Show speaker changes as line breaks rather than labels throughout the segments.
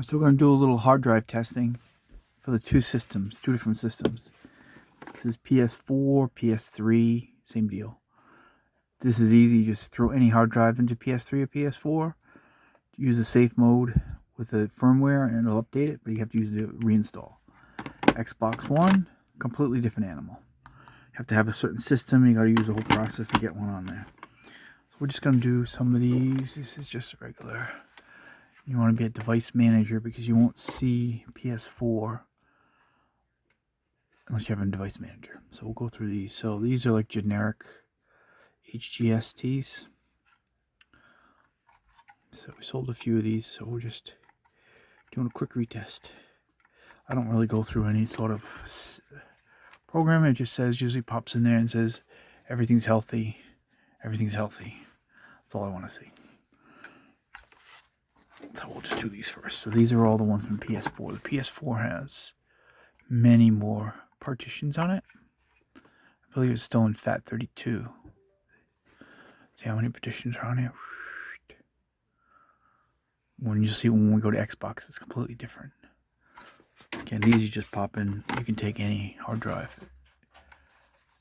So we're going to do a little hard drive testing for the two different systems. This is PS4, PS3, same deal. This is easy. You just throw any hard drive into PS3 or PS4. Use a safe mode with the firmware and it'll update it, but you have to use the reinstall. Xbox One, completely different animal. You have to have a certain system. You got to use the whole process to get one on there. So we're just going to do some of these. This is just a regular. You want to be a device manager because you won't see PS4 unless you have a device manager. So we'll go through these. So these are like generic HGSTs. So we sold a few of these, so we're just doing a quick retest. I don't really go through any sort of program. It just says, usually pops in there and says, everything's healthy. Everything's healthy. That's all I want to see. So we'll just do these first. So these are all the ones from PS4. The PS4 has many more partitions on it. I believe it's still in FAT32. See how many partitions are on here? When you see when we go to Xbox, it's completely different. Again, these you just pop in. You can take any hard drive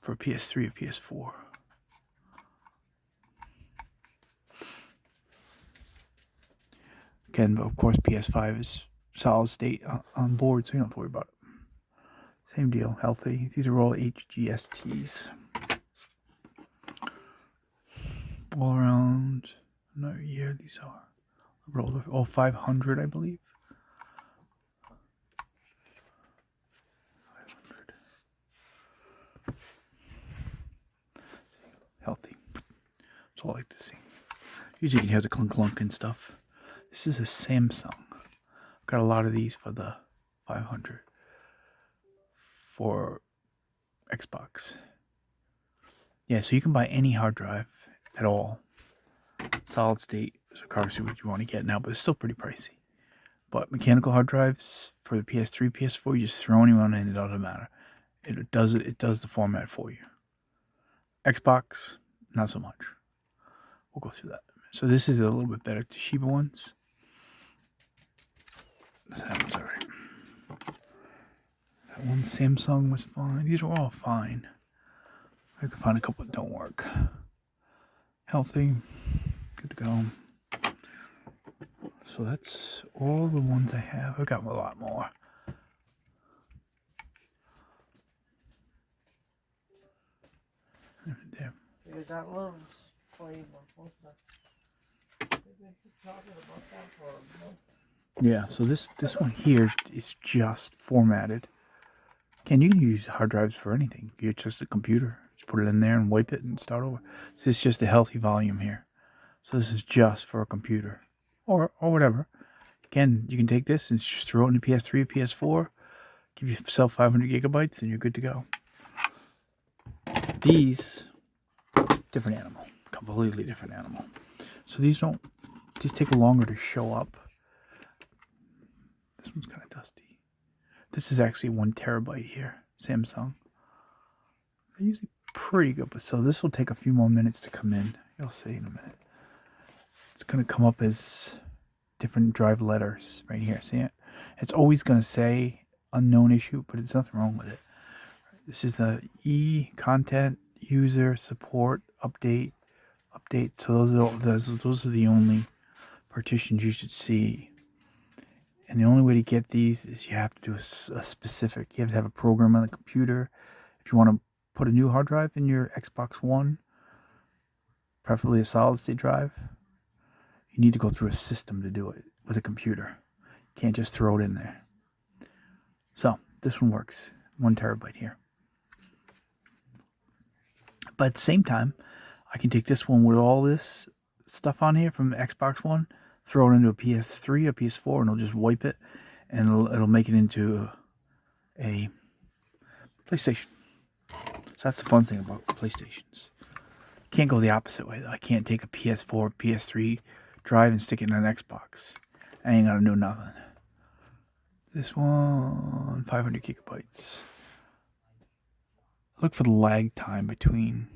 for PS3 or PS4. Again, but of course, PS5 is solid state on board, so you don't have to worry about it. Same deal, healthy. These are all HGSTs. All around, another year these are. All 500, I believe. 500. Healthy. That's all I like to see. Usually you can hear the clunk and stuff. This is a Samsung. I've got a lot of these for the 500 for Xbox. Yeah, so you can buy any hard drive at all. Solid state. So obviously what you want to get now, but it's still pretty pricey. But mechanical hard drives for the PS3, PS4, you just throw anyone in, it doesn't matter. It does the format for you. Xbox, not so much. We'll go through that. So this is a little bit better Toshiba ones. That one's alright. That one Samsung was fine. These are all fine. I could find a couple that don't work. Healthy. Good to go. So that's all the ones I have. I've got a lot more. There.
That one's $21.
Yeah, so this one here is just formatted. Again, you can use hard drives for anything. You're just a computer. Just put it in there and wipe it and start over. This is just a healthy volume here. So this is just for a computer. Or whatever. Again, you can take this and just throw it into PS3 or PS4. Give yourself 500 gigabytes and you're good to go. These, different animal. Completely different animal. So these take longer to show up. This one's kind of dusty. This is actually 1 terabyte here. Samsung. They're usually pretty good, but so this will take a few more minutes to come in. You'll see in a minute. It's going to come up as different drive letters right here. See it? It's always going to say unknown issue, but there's nothing wrong with it. This is the content, user, support, update. So those are the only partitions you should see. And the only way to get these is you have to do a specific. You have to have a program on the computer. If you want to put a new hard drive in your Xbox One, preferably a solid state drive, you need to go through a system to do it with a computer. You can't just throw it in there. So this one works. 1 terabyte here. But at the same time, I can take this one with all this stuff on here from Xbox One, throw it into a PS3 or PS4, and it'll just wipe it, and it'll make it into a PlayStation. So that's the fun thing about PlayStations. You can't go the opposite way. I can't take a PS4, PS3 drive and stick it in an Xbox. I ain't gonna do nothing. This one, 500 gigabytes. Look for the lag time between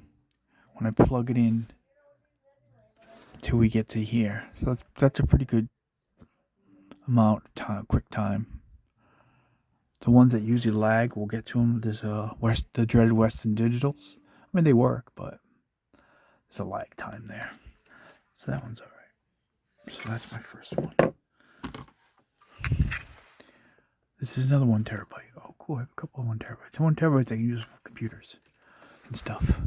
when I plug it in till we get to here. So that's a pretty good amount of time, quick time. The ones that usually lag, we'll get to them. There's the dreaded Western Digitals. I mean, they work, but there's a lag time there. So that one's all right. So that's my first one. This is another 1 terabyte. Oh, cool. I have a couple of 1 terabytes. 1 terabytes I can use for computers and stuff.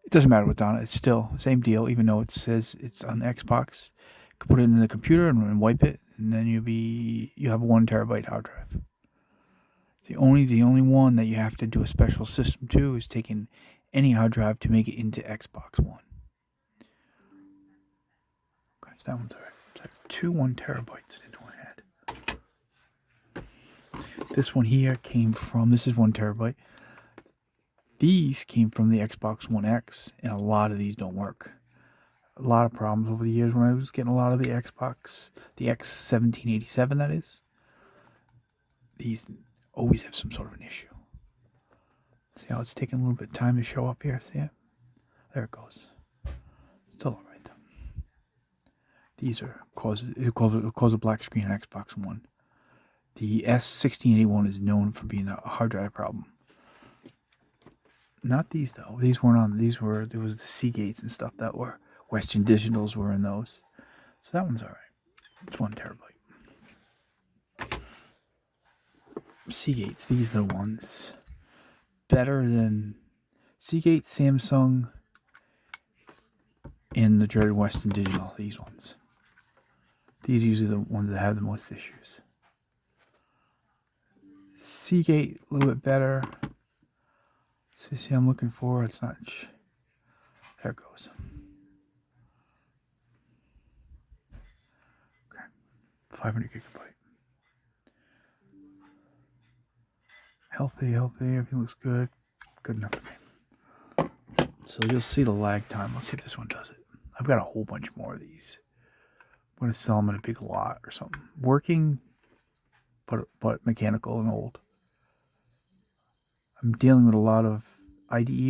It doesn't matter what's on it. It's still the same deal, even though it says it's on Xbox. You can put it in the computer and wipe it, and then you have a 1 terabyte hard drive. The only one that you have to do a special system to is taking any hard drive to make it into Xbox One. Okay, so that one's alright. So I have 2 1 terabytes in one head. This one here came from, this is 1 terabyte. These came from the Xbox One X, and a lot of these don't work. A lot of problems over the years when I was getting a lot of the Xbox, the X1787 that is. These always have some sort of an issue. See how it's taking a little bit of time to show up here? See it? There it goes. Still alright though. These are cause a black screen on Xbox One. The S1681 is known for being a hard drive problem. Not these though. These weren't on. There was the Seagates and stuff that were Western Digitals were in those. So that one's alright. It's 1 terabyte. Seagates, these are the ones. Better than Seagate, Samsung, and the dreaded Western Digital. These ones. These are usually the ones that have the most issues. Seagate, a little bit better. So see, I'm looking for. It's not. There it goes. Okay, 500 gigabyte. Healthy. Everything looks good. Good enough for me. So you'll see the lag time. Let's see if this one does it. I've got a whole bunch more of these. I'm gonna sell them in a big lot or something. Working, but mechanical and old. I'm dealing with a lot of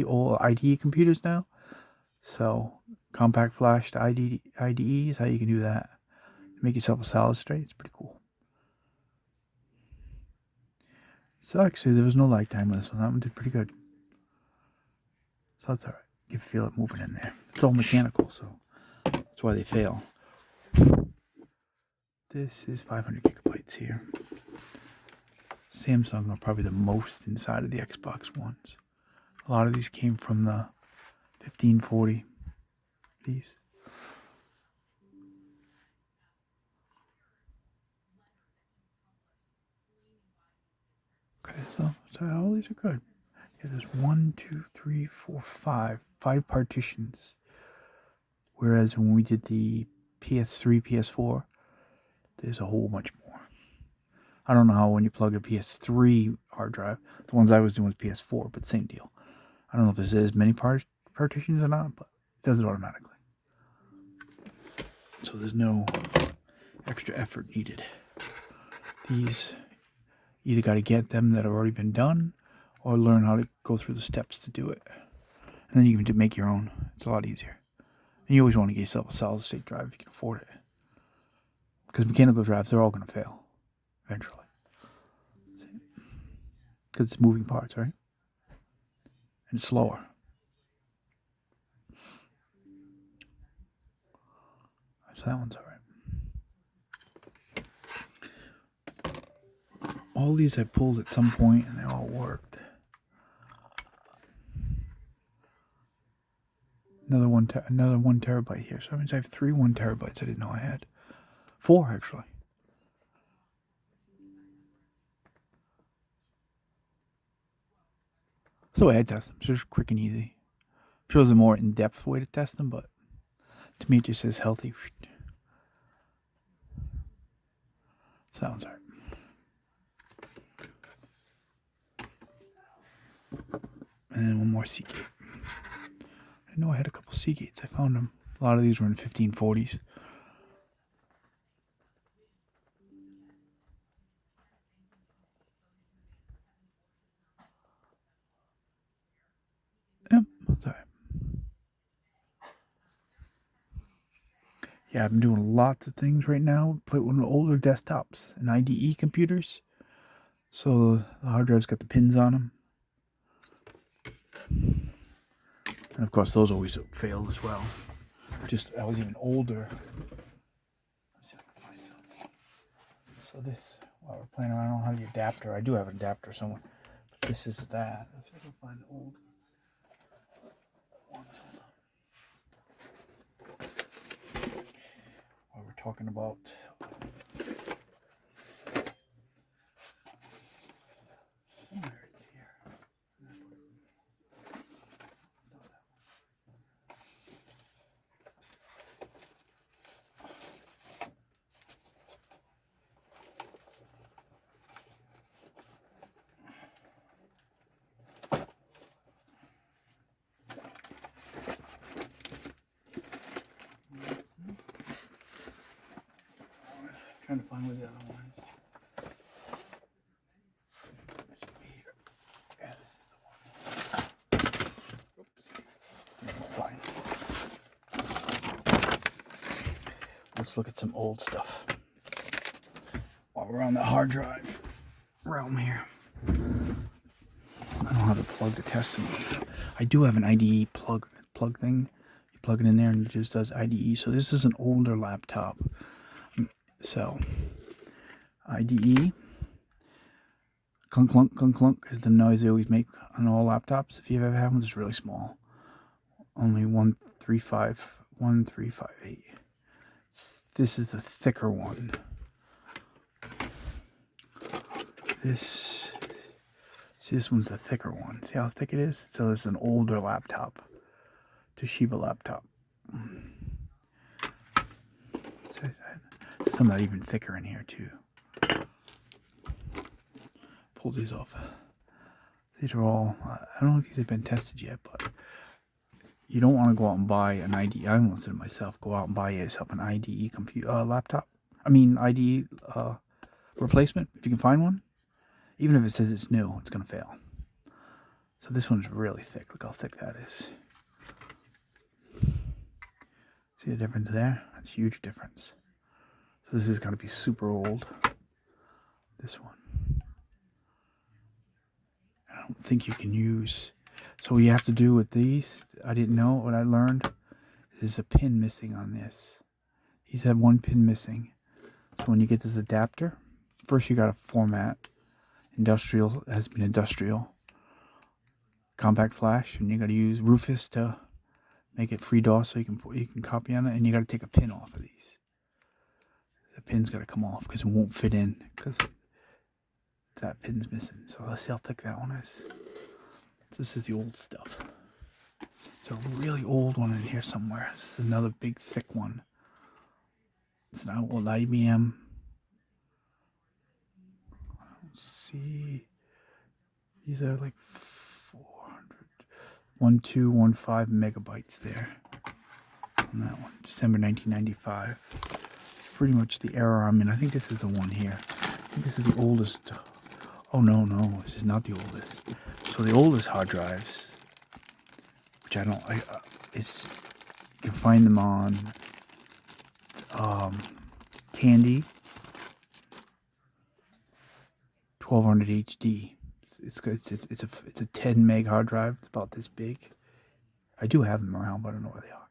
old IDE computers now. So compact flash to IDE is how you can do that. Make yourself a solid state. It's pretty cool. So actually, there was no lag time on this one. That one did pretty good. So that's alright. You can feel it moving in there. It's all mechanical, so that's why they fail. This is 500 gigabytes here. Samsung are probably the most inside of the Xbox Ones. A lot of these came from the 1540. These. Okay, so all these are good. Yeah, there's 1, 2, 3, 4, 5 partitions. Whereas when we did the PS3, PS4, there's a whole bunch more. I don't know how when you plug a PS3 hard drive, the ones I was doing was PS4, but same deal. I don't know if there's as many partitions or not, but it does it automatically. So there's no extra effort needed. These, you either got to get them that have already been done, or learn how to go through the steps to do it. And then you can make your own. It's a lot easier. And you always want to get yourself a solid state drive if you can afford it. Because mechanical drives, they're all going to fail eventually. Because it's moving parts, right? And it's slower. So that one's alright. All these I pulled at some point and they all worked. Another one terabyte here. So that means I have 3 1 terabytes I didn't know I had. 4 actually. So I had test them. So it's quick and easy. Shows a more in-depth way to test them, but to me it just says healthy. So that one's alright. And then one more Seagate. I know I had a couple Seagates. I found them. A lot of these were in 1540s. Yep, that's alright. Yeah, I've been doing lots of things right now. Play with older desktops and IDE computers. So the hard drive's got the pins on them. And of course, those always fail as well. Just, I was even older. Let's see if I can find some. So this, while we're playing around, I don't have the adapter. I do have an adapter somewhere. But this is that. Let's see if I can find the old ones. While we're talking about somewhere it's here. Trying to find where the other one is. It should be here. Yeah, this is the one. Oops. Fine. Let's look at some old stuff. While we're on the hard drive realm here. I don't have a plug to test them. I do have an IDE plug thing. You plug it in there and it just does IDE. So this is an older laptop. So, IDE, clunk, clunk, clunk, clunk is the noise they always make on all laptops. If you've ever had one, it's really small. Only 1358. This is the thicker one. This one's the thicker one. See how thick it is? So it's an older laptop. Toshiba laptop. Some that are even thicker in here too. Pull these off. These are all, I don't know if these have been tested yet, but you don't want to go out and buy an IDE. I almost did it myself. Go out and buy yourself an IDE laptop. IDE replacement, if you can find one. Even if it says it's new, it's going to fail. So this one's really thick. Look how thick that is. See the difference there? That's a huge difference. So this has got to be super old. This one. I don't think you can use. So what you have to do with these, I didn't know, what I learned, is a pin missing on this. These have one pin missing. So when you get this adapter, first you got to format. Industrial, it has been industrial. Compact flash, and you got to use Rufus to make it free DOS so you can copy on it, and you got to take a pin off of these. The pin's got to come off because it won't fit in because that pin's missing. So let's see how thick that one is. This is the old stuff. There's a really old one in here somewhere. This is another big thick one. It's an old IBM. I don't see. These are like 1215 megabytes there. On that one, December 1995. Pretty much the era I'm in. I think this is the one here. I think this is the oldest. Oh no, this is not the oldest. So the oldest hard drives, which I don't, is you can find them on Tandy 1200 HD. It's a 10 meg hard drive. It's about this big. I do have them around, but I don't know where they are.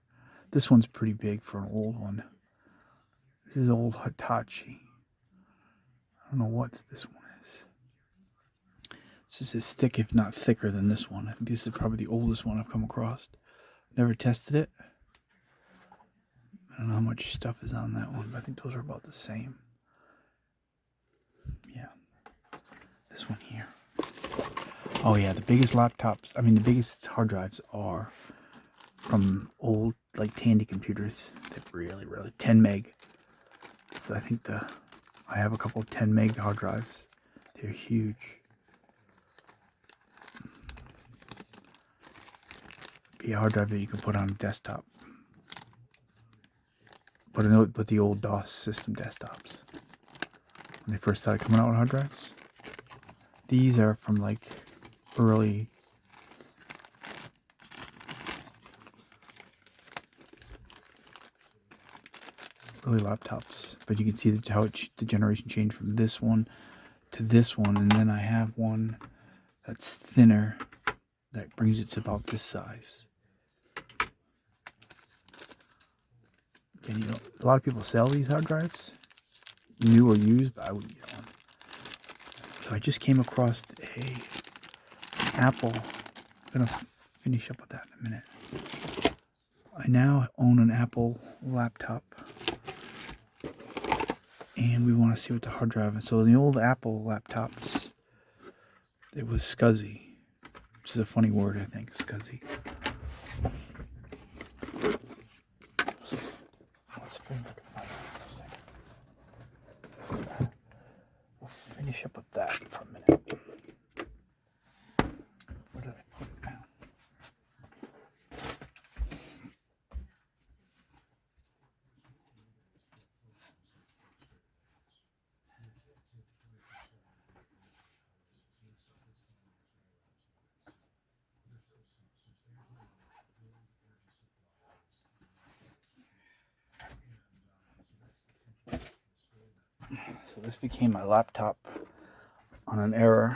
This one's pretty big for an old one. This is old Hitachi. I don't know what this one is. It's just as thick, if not thicker, than this one. I think this is probably the oldest one I've come across. Never tested it. I don't know how much stuff is on that one, but I think those are about the same. Yeah. This one here. Oh yeah, the biggest laptops, the biggest hard drives are from old, like, Tandy computers. They're really, 10 meg. So I think I have a couple of 10 meg hard drives. They're huge. Be a hard drive that you can put on a desktop. But the old DOS system desktops. When they first started coming out with hard drives. These are from like early. early laptops, but you can see how the generation changed from this one to this one, and then I have one that's thinner that brings it to about this size. And you know, a lot of people sell these hard drives, new or used, but I wouldn't get one. So I just came across an Apple. I'm gonna finish up with that in a minute. I now own an Apple laptop, and we want to see what the hard drive is. So in the old Apple laptops, it was SCSI, which is a funny word, I think, SCSI. Let's bring back the file for a second. We'll finish up with that for a minute. Where did I put it now? So this became my laptop on an error.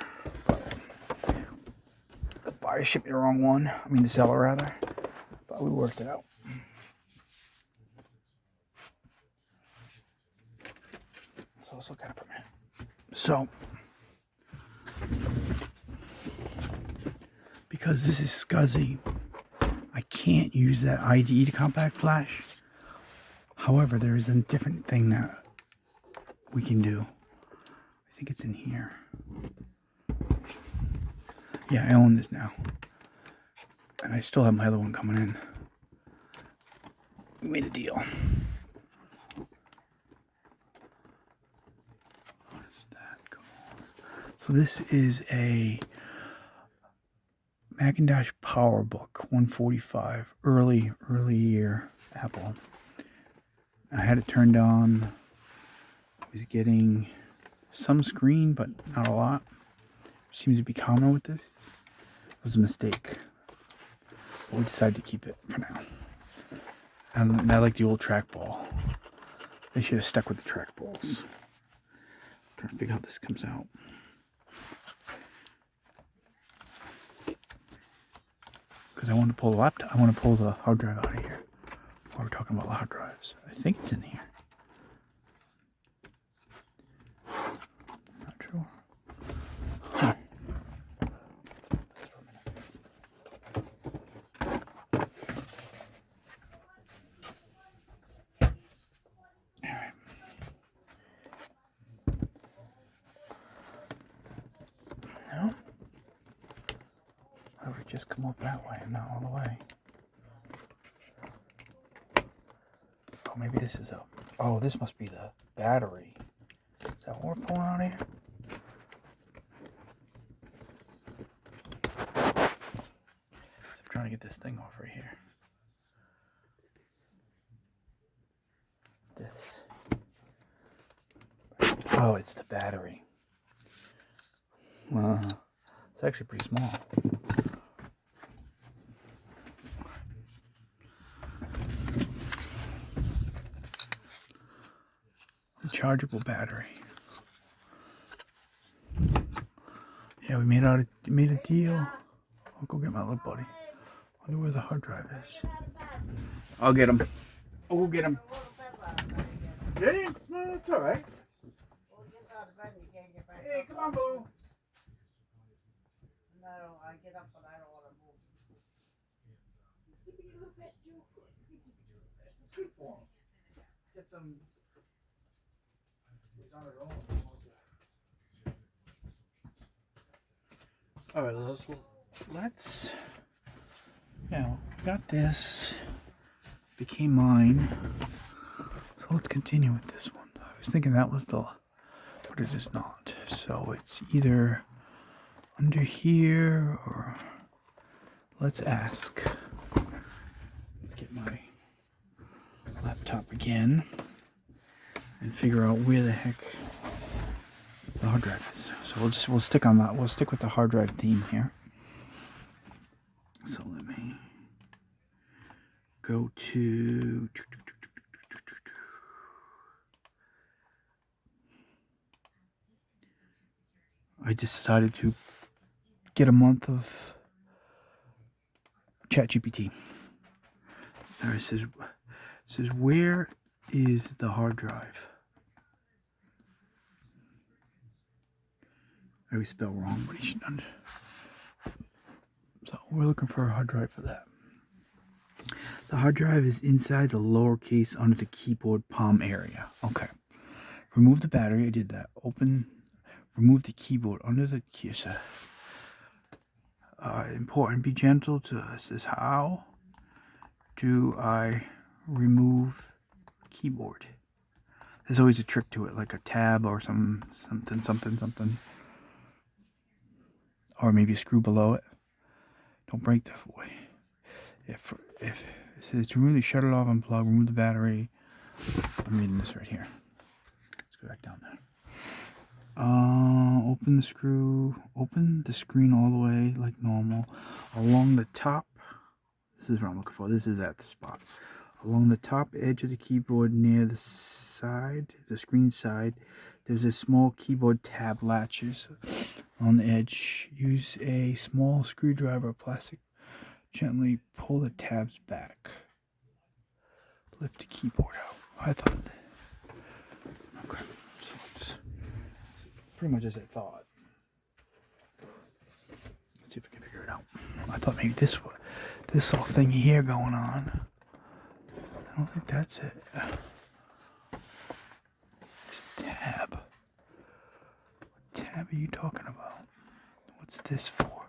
The buyer shipped me the wrong one. I mean the seller rather. But we worked it out. So let's look at it for a minute. So because this is SCSI, I can't use that IDE to compact flash. However, there is a different thing that we can do. I think it's in here. Yeah, I own this now. And I still have my other one coming in. We made a deal. What is that? Come on. So this is a Macintosh PowerBook 145, early year Apple. I had it turned on. I was getting some screen, but not a lot. Seems to be common with this. It was a mistake. But we decided to keep it for now. And I like the old trackball. They should have stuck with the trackballs. Trying to figure out how this comes out. Because I want to pull the laptop. I want to pull the hard drive out of here. While we're talking about hard drives, I think it's in here. Not sure. Huh. Alright. No. I would just come up that way and not all the way. Oh, maybe this is a... Oh, this must be the battery. Is that what we're pulling out here? I'm trying to get this thing off right here. This. Oh, it's the battery. It's actually pretty small. Rechargeable battery. Yeah, we made a deal. I'll go get my little buddy. I wonder where the hard drive is. I'll get him. I'll go get him. Yeah, no, that's all right. Hey, come on, boo.
No, I get up and I don't want to move.
It's good for him. Get some. It's on its own. All right, let's. Yeah, we got this. Became mine. So let's continue with this one. I was thinking that was the, but it is not. So it's either under here or let's ask. Let's get my laptop again and figure out where the heck the hard drive is. So we'll stick on that. We'll stick with the hard drive theme here. So let me go to I just decided to get a month of ChatGPT. There it says where is the hard drive? I always spell wrong, but he should under. So we're looking for a hard drive for that. The hard drive is inside the lower case under the keyboard palm area. Okay. Remove the battery. I did that. Remove the keyboard under the keys. Important. Be gentle to it says how do I remove keyboard? There's always a trick to it, like a tab or something. Or maybe a screw below it. Don't break the way. If it says to really shut it off, unplug, remove the battery. I'm reading this right here. Let's go back down there. Open the screen all the way like normal. Along the top, this is what I'm looking for. This is at the spot. Along the top edge of the keyboard near the screen side, there's a small keyboard tab latches on the edge. Use a small screwdriver or plastic. Gently pull the tabs back. Lift the keyboard out. I thought. Okay, so it's pretty much as I thought. Let's see if I can figure it out. I thought maybe this whole thing here going on. I don't think that's it. It's a tab. What tab are you talking about? What's this for?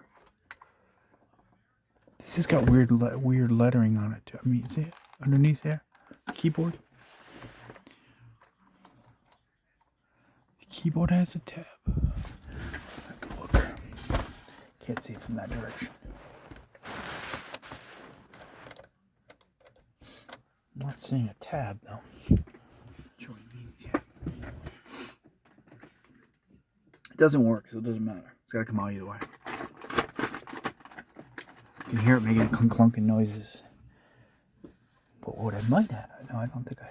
This has got weird lettering on it too. I mean, see it underneath there? Keyboard. The keyboard has a tab. Have to look. Can't see it from that direction. I'm not seeing a tab though. Not sure what it means yet. It doesn't work, so it doesn't matter. It's gotta come out either way. You can hear it making clunking noises. But what I might have, no, I don't think I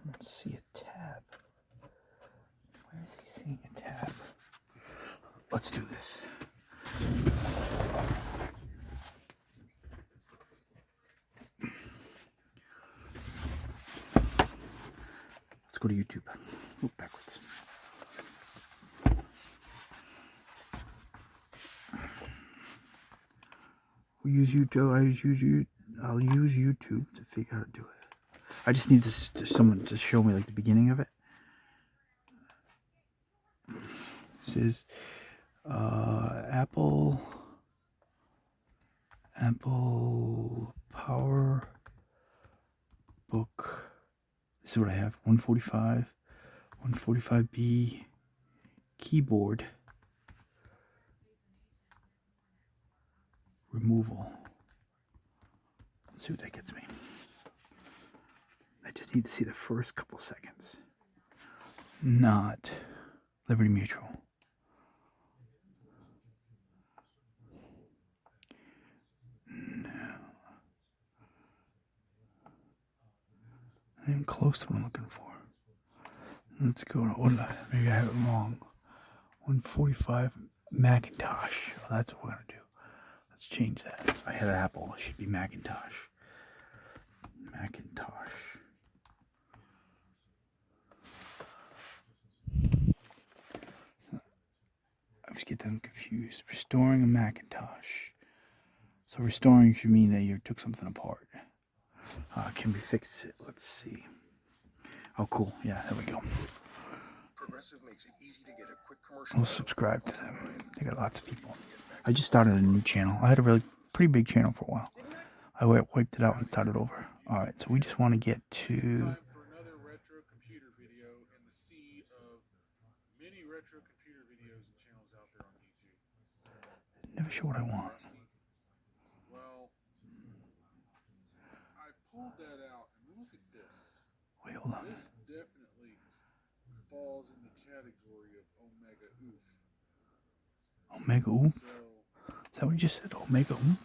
don't see a tab. Where is he seeing a tab? Let's do this. Let's go to YouTube. Look backwards. We'll use YouTube. I'll use YouTube to figure out how to do it. I just need someone to show me like the beginning of it. This is Apple PowerBook. This is what I have. 145B keyboard removal. Let's see what that gets me. I just need to see the first couple seconds. Not Liberty Mutual. No. Not even close to what I'm looking for. Let's go to, maybe I have it wrong. 145 Macintosh. Oh, that's what we're going to do. Let's change that. If I had Apple, it should be Macintosh. Macintosh. I always get them confused. Restoring a Macintosh. So restoring should mean that you took something apart. Can we fix it? Let's see. Oh, cool. Yeah, there we go. Progressive makes it easy to get a quick commercial. We'll subscribe to them. They got lots of people. I just started a new channel. I had a pretty big channel for a while. I wiped it out and started over. All right, so we just want to get to.
Time for another retro computer video in the sea of many retro computer videos and channels out there on YouTube.
Never sure what I want.
Well, I pulled that out and look at this.
Wait, hold on.
This definitely falls in the category of Omega Oof.
Omega Oof?
So,
Is that what you just said? Omega Oof?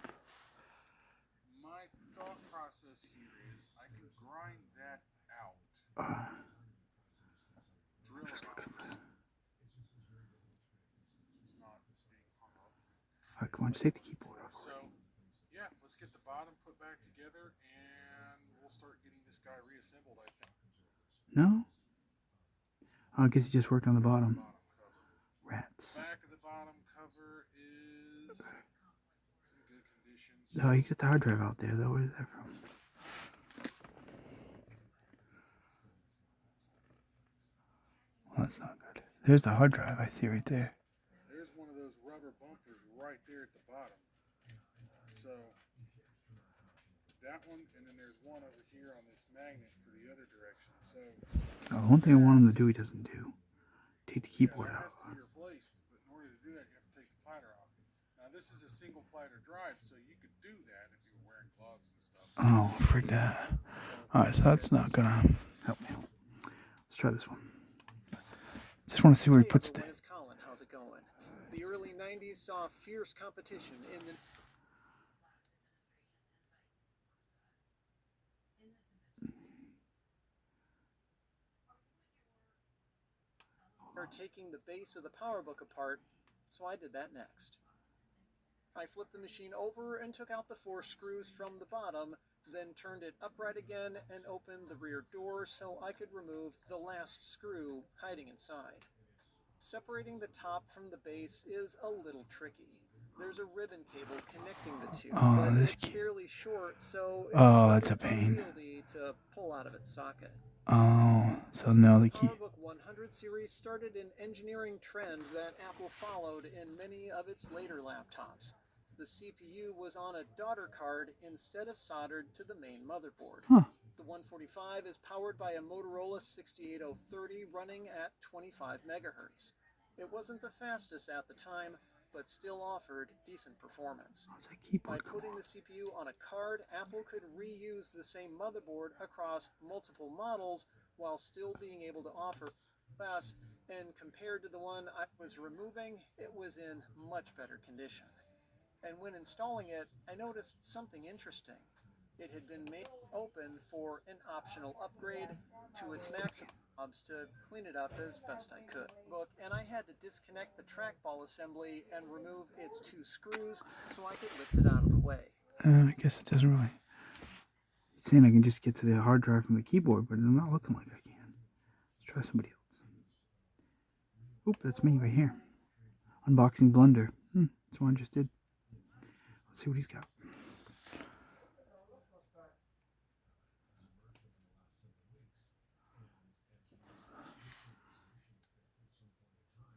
my thought process here is I can grind that out
just take the keyboard off.
So, yeah, let's get the bottom put back together and we'll start getting this guy reassembled, I think.
No? Oh, I guess he just worked on the bottom.
Bottom cover.
Rats.
Back of the bottom cover is in good condition.
Oh, you get the hard drive out there, though. Where's that from? Well, that's not good. There's the hard drive. I see right there.
There's one of those rubber bumpers right there at the bottom. So, that one, and then there's one over here on this magnet for the other direction. So,
One thing I want him to do, he doesn't do. Take the keyboard
that
out.
has to be replaced, but in order to do that, you have to take the platter off. Now, this is a single platter drive, so you could do that if you were wearing gloves and stuff.
Oh, freak that. Alright, so that's not gonna help me out. Let's try this one. Just want to see where he puts the...
It's Colin. How's it going? The early 90s saw fierce competition in the... Are taking the base of the PowerBook apart, so I did that next. I flipped the machine over and took out the 4 screws from the bottom, then turned it upright again and opened the rear door so I could remove the last screw hiding inside. Separating the top from the base is a little tricky. There's a ribbon cable connecting the two, but it's fairly short, so it's
that's a pain.
unwieldy to pull out of its socket.
Oh, so now the key...
PowerBook 100 series started an engineering trend that Apple followed in many of its later laptops. The CPU was on a daughter card instead of soldered to the main motherboard.
Huh.
The 145 is powered by a Motorola 68030 running at 25 megahertz. It wasn't the fastest at the time, but still offered decent performance.
How's that keyboard
By putting the CPU on a card, Apple could reuse the same motherboard across multiple models while still being able to offer OS, and compared to the one I was removing, it was in much better condition. And when installing it, I noticed something interesting. It had been made open for an optional upgrade to its maximum knobs to clean it up as best I could. And I had to disconnect the trackball assembly and remove its 2 screws so I could lift it out of the way.
I guess it doesn't really... It's saying I can just get to the hard drive from the keyboard, but I'm not looking like I can. Let's try somebody else. Oop, that's me right here. Unboxing Blender. That's what I just did. Let's see what he's got.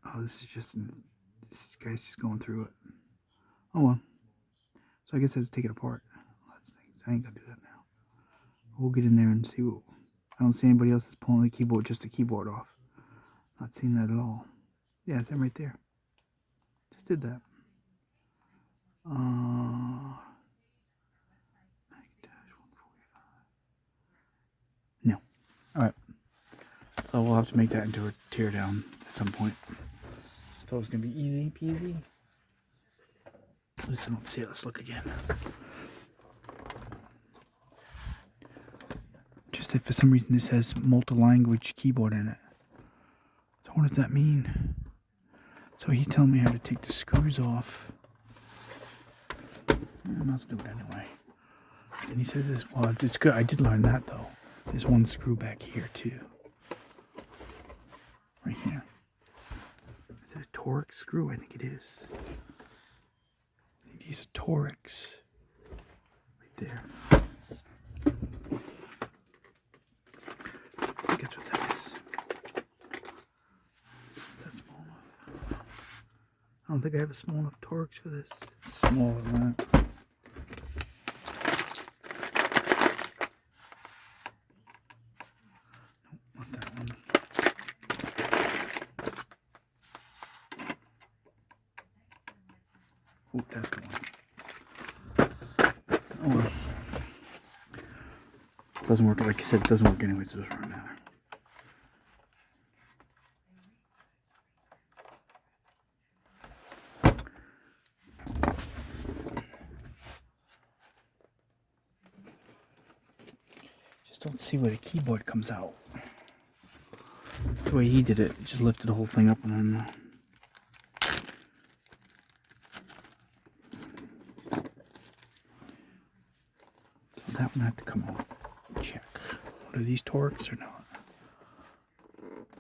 Oh, this guy's just going through it. Oh well. So I guess I have to take it apart. Oh, that stinks. I ain't gonna do that now. We'll get in there and see what... I don't see anybody else that's pulling the keyboard, just the keyboard off. Not seeing that at all. Yeah, it's him right there. Just did that. Macintosh 145. No. Alright. So we'll have to make that into a teardown at some point. Thought it was going to be easy peasy. At least I don't see it. Let's look again. Just if for some reason this has multi-language keyboard in it. So what does that mean? So he's telling me how to take the screws off. Let's do it anyway. And he says this, well, it's good. I did learn that though. There's one screw back here too. Right here. Is it a Torx screw? I think it is. I think these are Torx. Right there. I think that's what that is. That's small enough. I don't think I have a small enough Torx for this. It's smaller than that. Oh, that's the one. Oh well. Doesn't work, like I said, it doesn't work anyway, so it doesn't really matter. Just don't see where the keyboard comes out. The way he did it, he just lifted the whole thing up and then... gonna have to come on and check. What are these torques or not?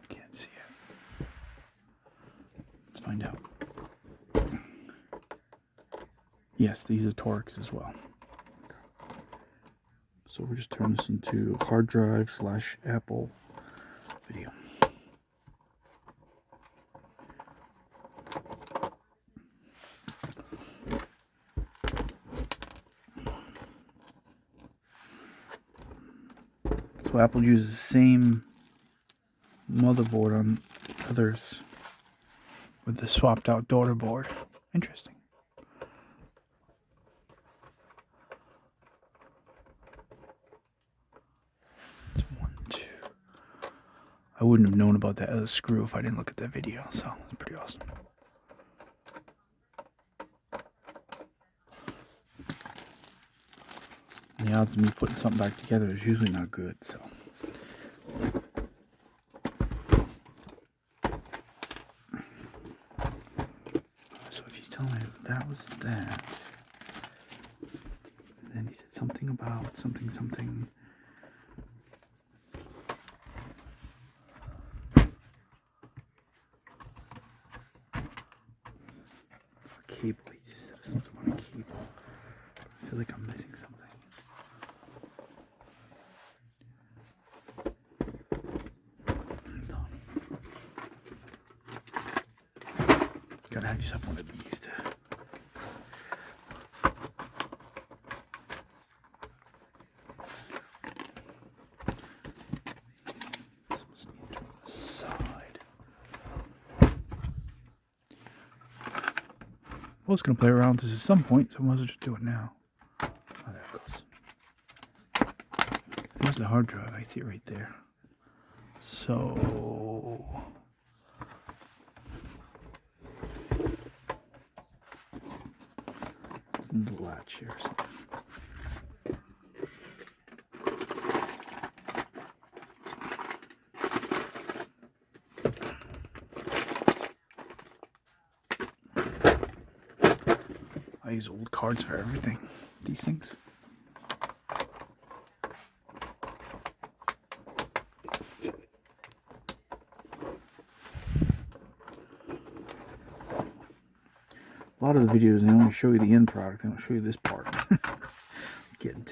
Can't see it. Let's find out. Yes, these are torques as well. So we'll just turn this into hard drive / Apple video. So Apple uses the same motherboard on others with the swapped out daughter board. Interesting. It's 1, 2. I wouldn't have known about that other screw if I didn't look at that video, so it's pretty awesome. The odds of me putting something back together is usually not good, so. So if he's telling me that was that, and then he said something about something. A cable, he just said something about a cable. I feel like I'm missing something. Gotta have yourself one of these. Side. I was gonna play around with this at some point, so I might as well just do it now. Oh, there it goes. There's the hard drive. I see it right there. So. The latch here or something. I use old cards for everything. These things. A lot of the videos, they only show you the end product. They don't show you this part. Getting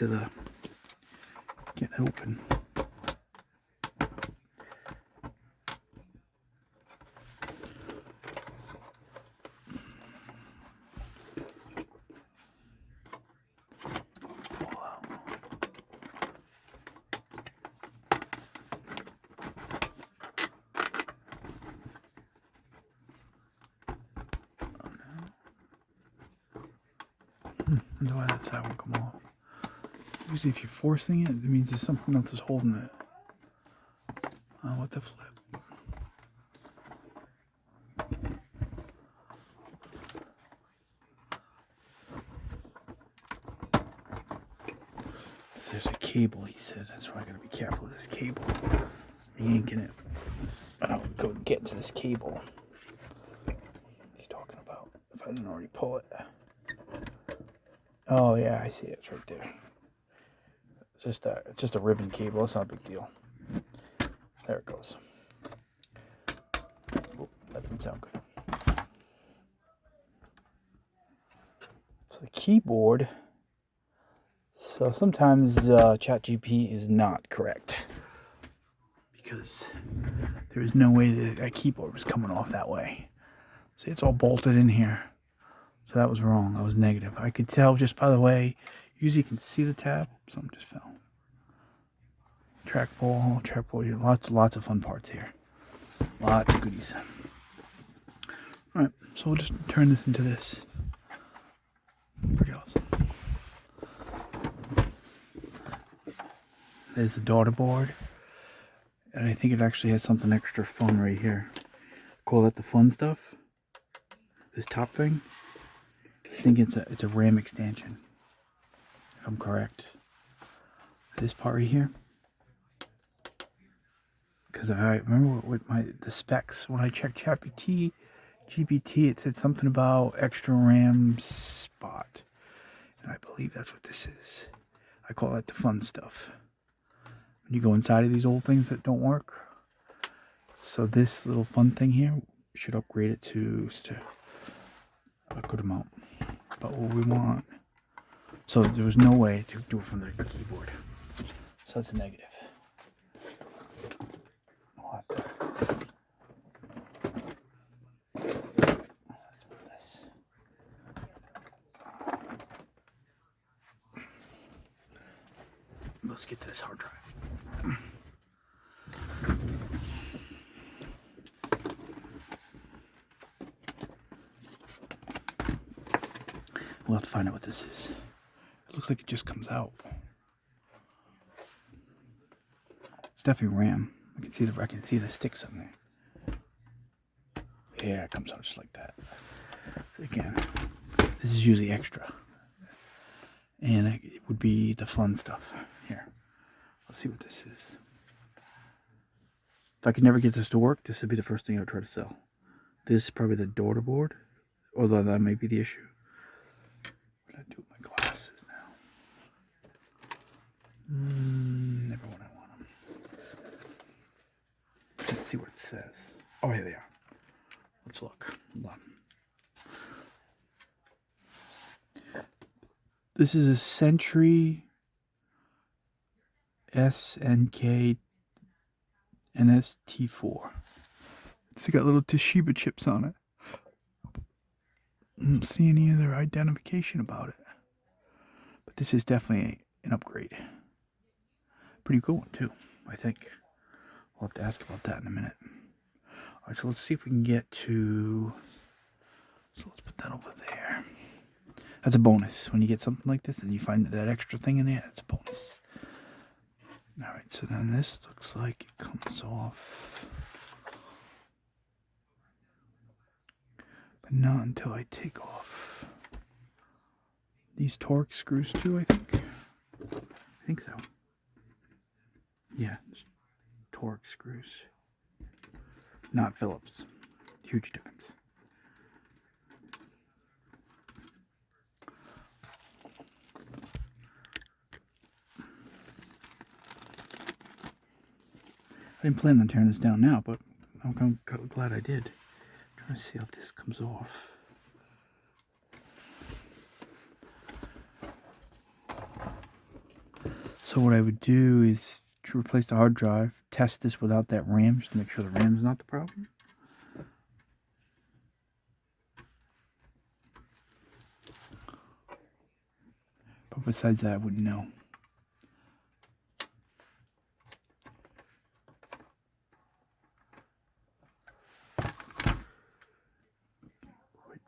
open. I wonder why that side won't come off. Usually if you're forcing it, it means there's something else is holding it. What the flip? There's a cable, he said. That's why I gotta be careful with this cable. Yanking it. I'll go and get to this cable he's talking about. If I didn't already pull it. Oh yeah, I see it. It's right there. It's just a ribbon cable. It's not a big deal. There it goes. Oh, that didn't sound good. So the keyboard. So sometimes ChatGPT is not correct because there is no way that keyboard was coming off that way. See, it's all bolted in here. So that was wrong. That was negative. I could tell just by the way. Usually you can see the tab. Something just fell. Trackball. Lots of fun parts here. Lots of goodies. Alright, so we'll just turn this into this. Pretty awesome. There's the daughter board. And I think it actually has something extra fun right here. Call that the fun stuff. This top thing. I think it's a RAM extension. If I'm correct. This part right here. Because I remember with the specs when I checked GPT, it said something about extra RAM spot. And I believe that's what this is. I call that the fun stuff. When you go inside of these old things that don't work. So this little fun thing here should upgrade it to a good amount. But what we want, so there was no way to do it from the keyboard. So that's a negative. I'll have to, let's move this. Let's get to this hard drive. We'll have to find out what this is. It looks like it just comes out. It's definitely RAM. I can see the sticks on there. Yeah, it comes out just like that. So again, this is usually extra. And it would be the fun stuff. Here. Let's see what this is. If I could never get this to work, this would be the first thing I would try to sell. This is probably the daughter board. Although that may be the issue. What do I do with my glasses now? Never when I want them. Let's see what it says. Oh, here they are. Let's look. Hold on. This is a Century SNK NST4. It's got little Toshiba chips on it. I don't see any other identification about it. But this is definitely an upgrade. Pretty cool one too, I think. We'll have to ask about that in a minute. Alright, so let's see if we can get to... So let's put that over there. That's a bonus. When you get something like this and you find that extra thing in there, that's a bonus. Alright, so then this looks like it comes off. But not until I take off these Torx screws too, I think. I think so. Yeah, Torx screws. Not Phillips. Huge difference. I didn't plan on tearing this down now, but I'm glad I did. I'm trying to see how this comes off. So what I would do is to replace the hard drive, test this without that RAM, just to make sure the RAM's not the problem. But besides that, I wouldn't know.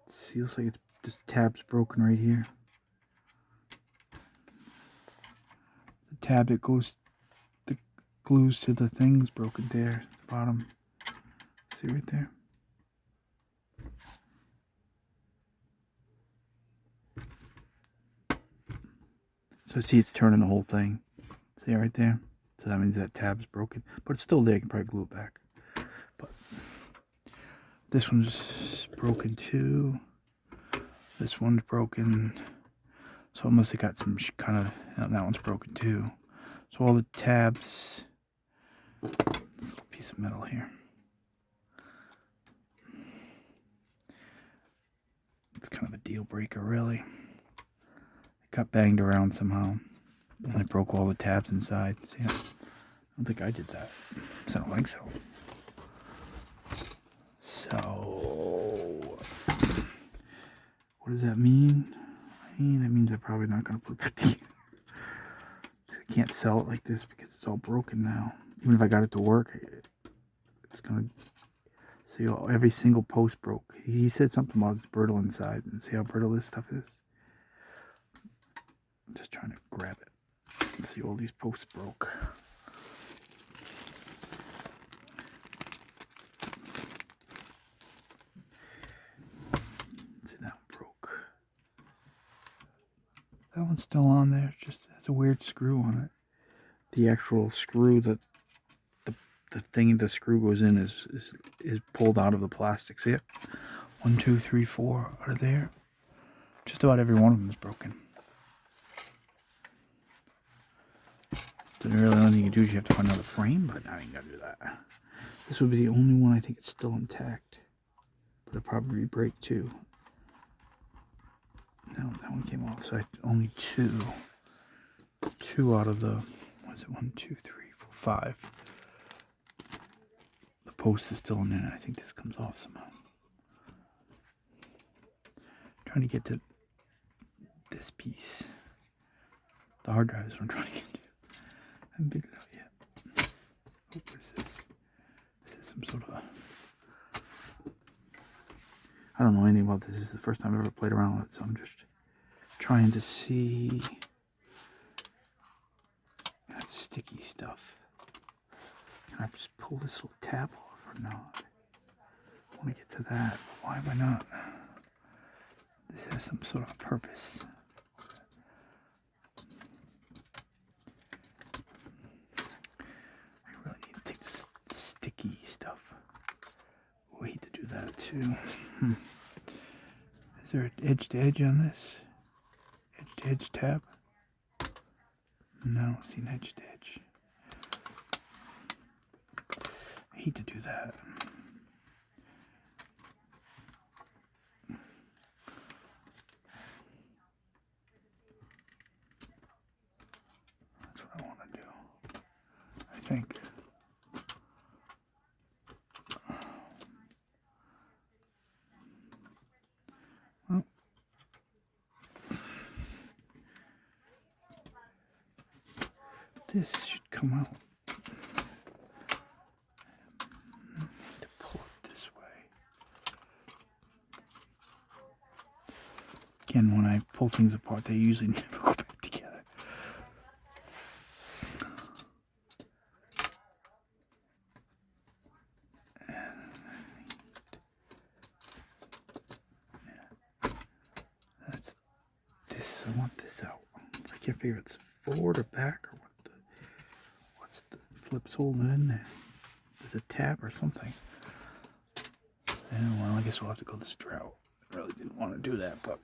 See, looks like it's just tab's broken right here. The tab that goes, that glues to the thing's broken there, at the bottom. See right there? So see, it's turning the whole thing. See right there? So that means that tab's broken. But it's still there, you can probably glue it back. But this one's broken too. This one's broken. So it must have got some kind of... that one's broken too. So all the tabs... This little piece of metal here. It's kind of a deal breaker, really. It got banged around somehow. And I broke all the tabs inside. See, I don't think I did that. So I don't think so. So... what does that mean? That means I'm probably not going to put it back together. I can't sell it like this because it's all broken now. Even if I got it to work, it's going to... See, every single post broke. He said something about it's brittle inside. And see how brittle this stuff is? I'm just trying to grab it. See, all these posts broke. See, that one broke. That one's still on there. It just has a weird screw on it. The actual screw that the thing the screw goes in is pulled out of the plastic. See it? 1, 2, 3, 4 out of there. Just about every one of them is broken. So the really only thing you do is you have to find another frame, but I ain't gonna do that. This would be the only one I think it's still intact. But it'll probably break too. No, that one came off, so I only two. Two out of the, what is it, 1, 2, 3, 4, 5. The post is still in there, and I think this comes off somehow. Trying to get to this piece. The hard drive is what I'm trying to get to. I haven't figured it out yet. Oh, what is this? This is some sort of I don't know anything about this. This is the first time I've ever played around with it, so I'm just trying to see. That sticky stuff. Can I just pull this little tab off or not? I want to get to that. Why am I not? This has some sort of purpose. I really need to take this sticky stuff. Oh, I hate to do that too. Is there an edge to edge on this? Edge to edge tab? No, I don't see an edge to edge. I hate to do that. That's what I want to do. I think. Well, this should come out. To pull it this way. Again, when I pull things apart, they usually never go back together. That's this. I want this out. I can't figure it's forward or back or what's the flip's holding it in there. There's a tab or something. And well, I guess we'll have to go this route. I really didn't want to do that, but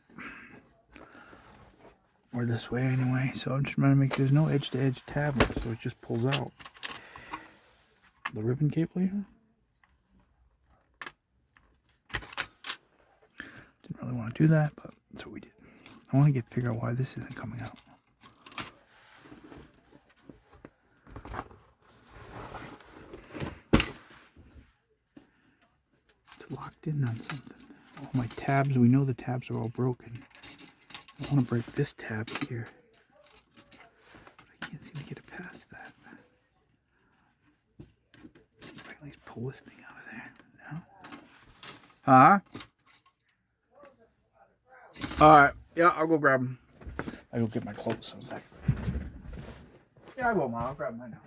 we're this way anyway. So I'm just trying to make there's no edge to edge tab, so it just pulls out the ribbon cable here. Didn't really want to do that, but that's what we did. I want to figure out why this isn't coming out. It's locked in on something. All my tabs, we know the tabs are all broken. I want to break this tab here. But I can't seem to get it past that. If I can at least pull this thing out of there. No? Huh? Alright. Yeah, I'll go grab them. I'll go get my clothes in a second. Yeah, I will, Mom. I'll grab mine now.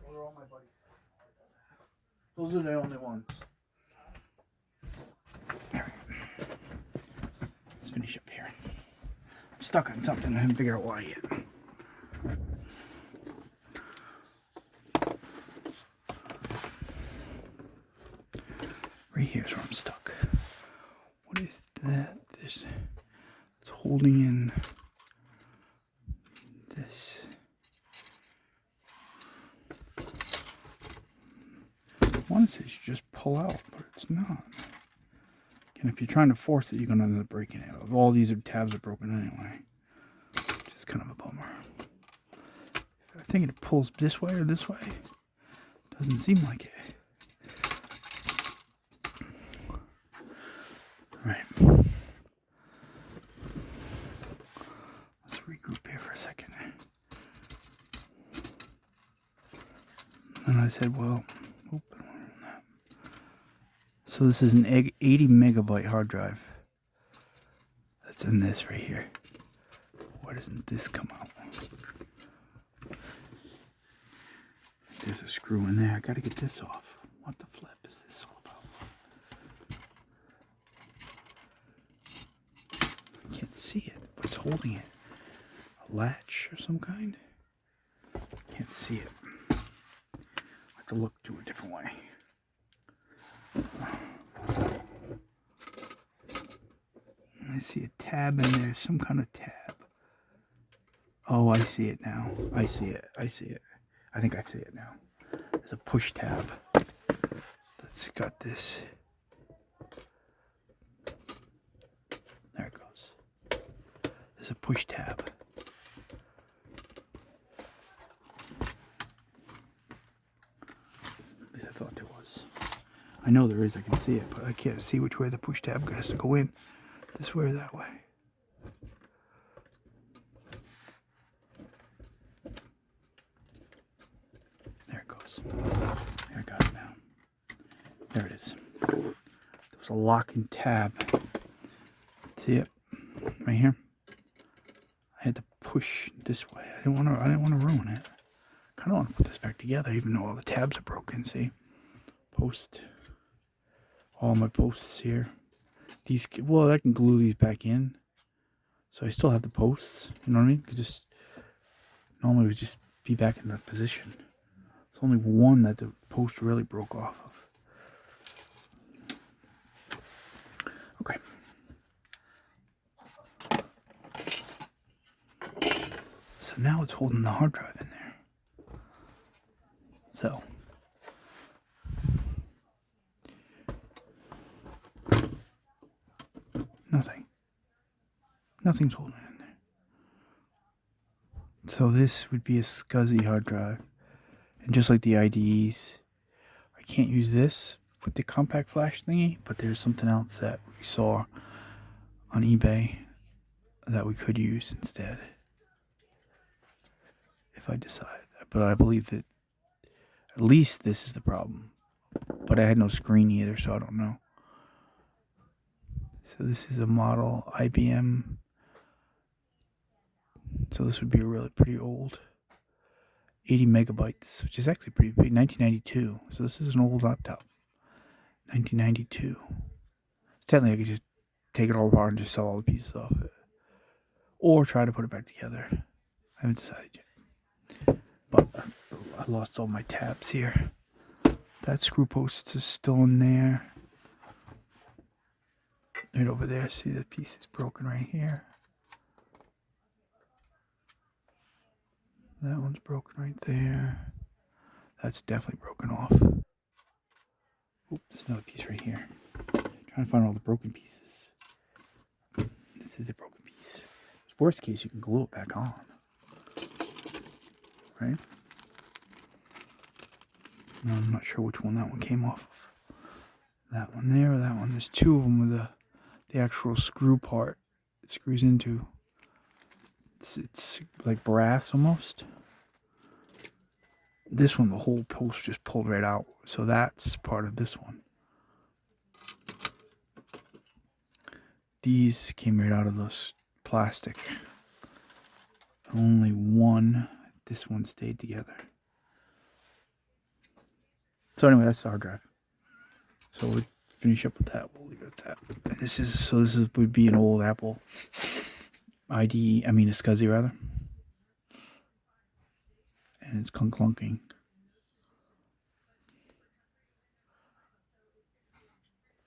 Those are all my buddies. Those are the only ones. Alright. Let's finish up here. I'm stuck on something. I haven't figured out why yet. Right here's where I'm stuck. What is that? This, it's holding in this. One says you just pull out, but it's not. And if you're trying to force it, you're going to end up breaking it. All these tabs are broken anyway, which is kind of a bummer. I think it pulls this way or this way. Doesn't seem like it. Right. Let's regroup here for a second. And I said, well, oop, I don't want that. So this is an 80 megabyte hard drive. That's in this right here. Why doesn't this come out? There's a screw in there. I gotta get this off. What the flip is this all about? I can't see it. What's holding it? A latch or some kind? Can't see it. I have to look to a different way. I see a tab in there, some kind of tab. Oh, I see it now. I see it. I see it. I think I see it now. There's a push tab that's got this. There it goes. There's a push tab. At least I thought there was. I know there is, I can see it, but I can't see which way the push tab has to go in. This way or that way. There it goes. I got it now. There it is. There was a locking tab. See it? Right here. I had to push this way. I didn't want to ruin it. I kind of want to put this back together, even though all the tabs are broken. See? Post. All my posts here. These, well, I can glue these back in, so I still have the posts. You know what I mean? Could just normally it would just be back in that position. It's only one that the post really broke off of. Okay. So now it's holding the hard drive in there. So. Nothing. Nothing's holding it in there. So this would be a SCSI hard drive. And just like the IDEs, I can't use this with the compact flash thingy, but there's something else that we saw on eBay that we could use instead. If I decide. But I believe that at least this is the problem. But I had no screen either, so I don't know. So this is a model IBM. So this would be a really pretty old 80 megabytes, which is actually pretty big. 1992. So this is an old laptop. 1992. Technically, I could just take it all apart and just sell all the pieces off it. Or try to put it back together. I haven't decided yet. But I lost all my tabs here. That screw post is still in there. Right over there, see the piece is broken right here. That one's broken right there. That's definitely broken off. Oop, there's another piece right here. Trying to find all the broken pieces. This is a broken piece. Worst case, you can glue it back on. Right? No, I'm not sure which one that one came off of. That one there or that one. There's two of them with the actual screw part. It screws into. It's like brass almost. This one, the whole post just pulled right out. So that's part of this one. These came right out of this plastic. Only one. This one stayed together. So anyway, that's the hard drive. So we'll finish up with that. We'll leave it at that. And this would be an old Apple IDE. I mean a SCSI rather. And it's clunking.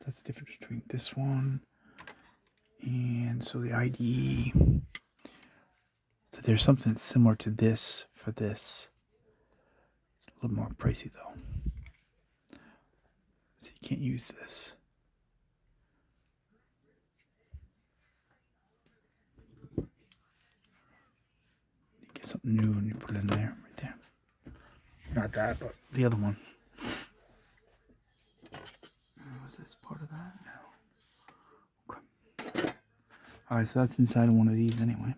That's the difference between this one and so the IDE. So there's something similar to this for this. It's a little more pricey though. So you can't use this. You get something new and you put it in there, right there. Not that, but the other one. Was this part of that? No. Okay. Alright, so that's inside of one of these anyway.